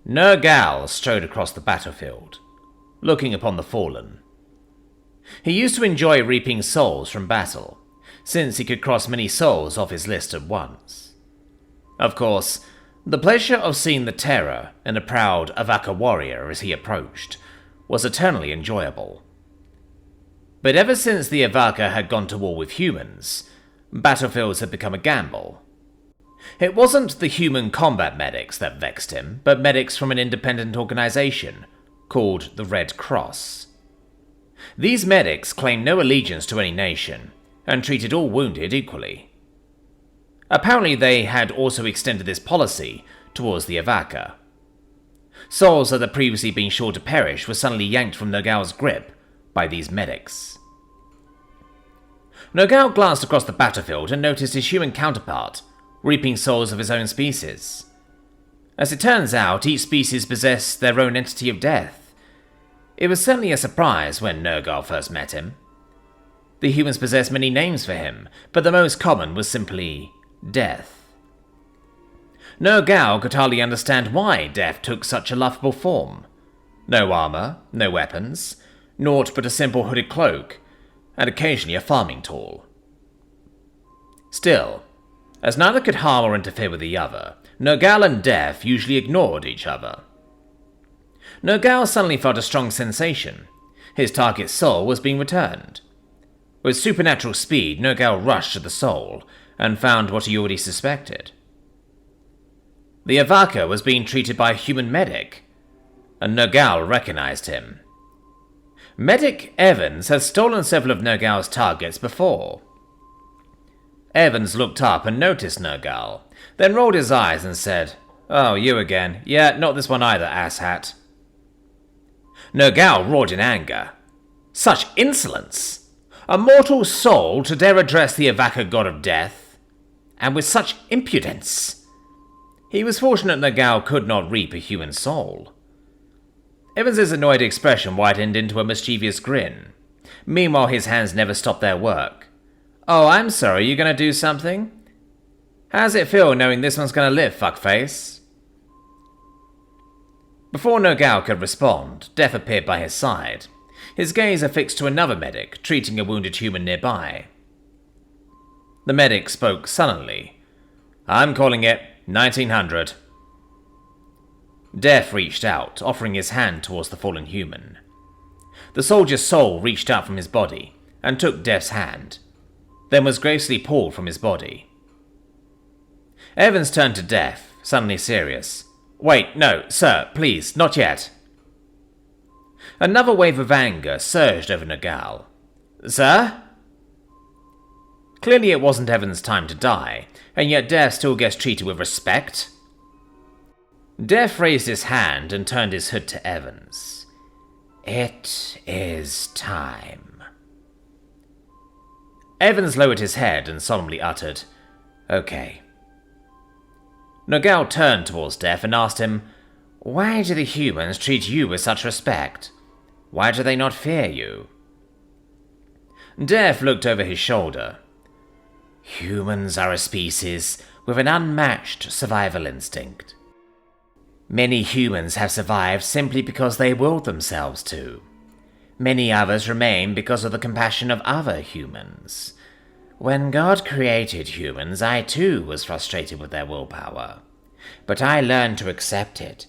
Nergal strode across the battlefield, looking upon the fallen. He used to enjoy reaping souls from battle, since he could cross many souls off his list at once. Of course, the pleasure of seeing the terror in a proud Avaka warrior as he approached was eternally enjoyable. But ever since the Avaka had gone to war with humans, battlefields had become a gamble. It wasn't the human combat medics that vexed him, but medics from an independent organization called the Red Cross. These medics claimed no allegiance to any nation and treated all wounded equally. Apparently they had also extended this policy towards the Avaka. Souls that had previously been sure to perish were suddenly yanked from Nergal's grip by these medics. Nergal glanced across the battlefield and noticed his human counterpart reaping souls of his own species. As it turns out, each species possessed their own entity of death. It was certainly a surprise when Nergal first met him. The humans possessed many names for him, but the most common was simply Death. Nergal could hardly understand why Death took such a laughable form. No armor, no weapons, naught but a simple hooded cloak, and occasionally a farming tool. Still, as neither could harm or interfere with the other, Nergal and Death usually ignored each other. Nergal suddenly felt a strong sensation. His target's soul was being returned. With supernatural speed, Nergal rushed to the soul and found what he already suspected. The Avaka was being treated by a human medic, and Nergal recognized him. Medic Evans had stolen several of Nergal's targets before. Evans looked up and noticed Nergal, then rolled his eyes and said, "Oh, you again. Yeah, not this one either, asshat." Nergal roared in anger. Such insolence! A mortal soul to dare address the Avaka god of death, and with such impudence! He was fortunate Nergal could not reap a human soul. Evans's annoyed expression widened into a mischievous grin. Meanwhile, his hands never stopped their work. "Oh, I'm sorry, you gonna do something? How's it feel knowing this one's gonna live, fuckface?" Before Nergal could respond, Death appeared by his side, his gaze affixed to another medic treating a wounded human nearby. The medic spoke sullenly. "I'm calling it 1900. Death reached out, offering his hand towards the fallen human. The soldier's soul reached out from his body and took Death's hand, then was gracefully pulled from his body. Evans turned to Death, suddenly serious. "Wait, no, sir, please, not yet." Another wave of anger surged over Nergal. "Sir?" Clearly it wasn't Evans' time to die, and yet Death still gets treated with respect. Death raised his hand and turned his hood to Evans. "It is time." Evans lowered his head and solemnly uttered, "Okay." Nergal turned towards Death and asked him, "Why do the humans treat you with such respect? Why do they not fear you?" Death looked over his shoulder. "Humans are a species with an unmatched survival instinct. Many humans have survived simply because they willed themselves to. Many others remain because of the compassion of other humans. When God created humans, I too was frustrated with their willpower. But I learned to accept it,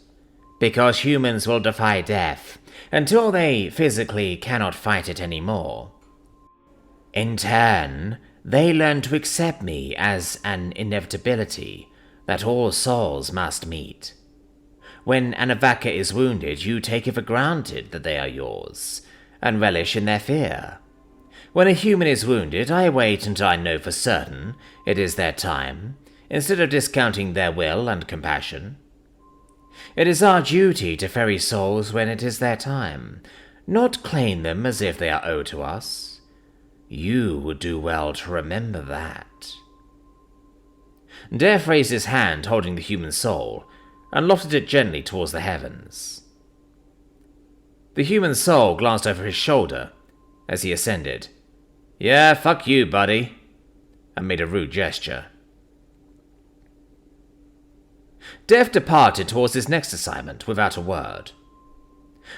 because humans will defy death until they physically cannot fight it anymore. In turn, they learn to accept me as an inevitability that all souls must meet. When an Avaka is wounded, you take it for granted that they are yours, and relish in their fear. When a human is wounded, I wait until I know for certain it is their time, instead of discounting their will and compassion. It is our duty to ferry souls when it is their time, not claim them as if they are owed to us. You would do well to remember that." Death raised his hand holding the human soul, and lofted it gently towards the heavens. The human soul glanced over his shoulder as he ascended. "Yeah, fuck you, buddy," and made a rude gesture. Dev departed towards his next assignment without a word.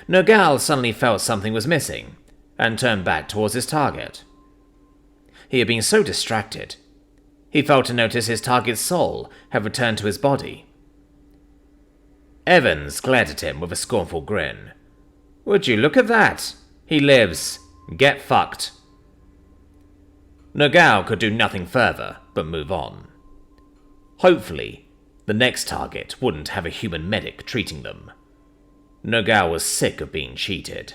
Nergal suddenly felt something was missing, and turned back towards his target. He had been so distracted, he failed to notice his target's soul had returned to his body. Evans glared at him with a scornful grin. "Would you look at that? He lives. Get fucked." Nergal could do nothing further but move on. Hopefully, the next target wouldn't have a human medic treating them. Nergal was sick of being cheated.